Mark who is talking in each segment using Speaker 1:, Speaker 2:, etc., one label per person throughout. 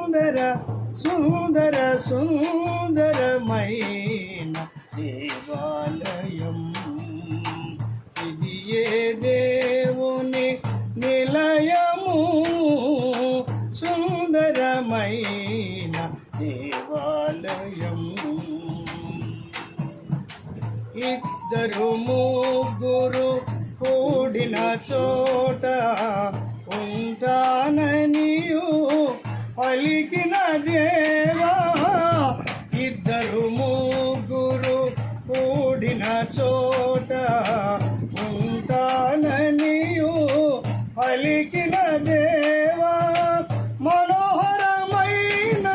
Speaker 1: సుందర సుందరమైన దేవాలయం ఇది ఏ దేవుని నిలయము సుందరమైన దేవాలయం ఇద్దరు ముగ్గురు కూడిన చోట ఉంటాననియు పలికిన దేవా ఇద్దరు ముగ్గురు కూడిన చోట ఉంటాననియు పలికిన దేవా మనోహరమైన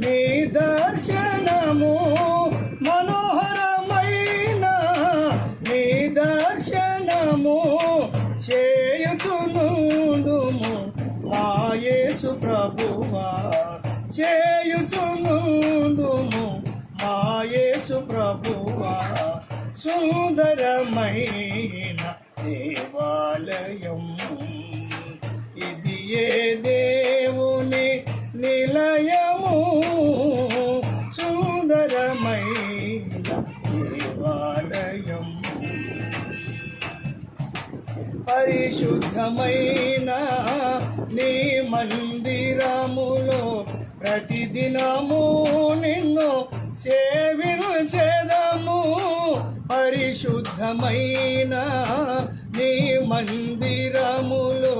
Speaker 1: నీ దర్శనము మనోహరమైన నీ దర్శనము చేయుచునుందుము మా యేసు ప్రభువా చేయుచునుందుము మా యేసు ప్రభువా సుందరమైన దేవాలయం ఇది ఏ దేవుని నిలయము సుందరమైన దేవాలయం పరిశుద్ధమైన నీ మందిరములో ప్రతిదినము నిన్ను సేవించెదము పరిశుద్ధమైన నీ మందిరములో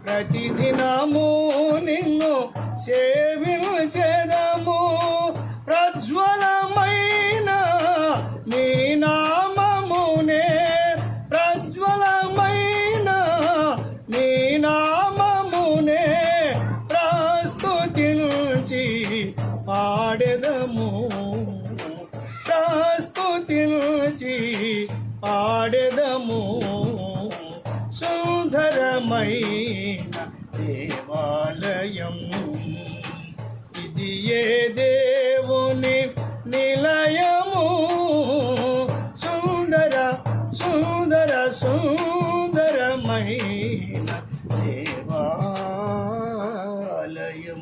Speaker 1: ప్రతిదినము నిన్ను సేవించెదము ప్రజ్వలమైన నీ నామమునే ప్రజ్వలమైన నీ నామమునే ప్రస్తుతించి పాడెదము ప్రస్తుతించి పాడెదము సుందరమైన దేవాలయం ఇది ఏ దేవుని నిలయము సుందర సుందరమైన దేవాలయం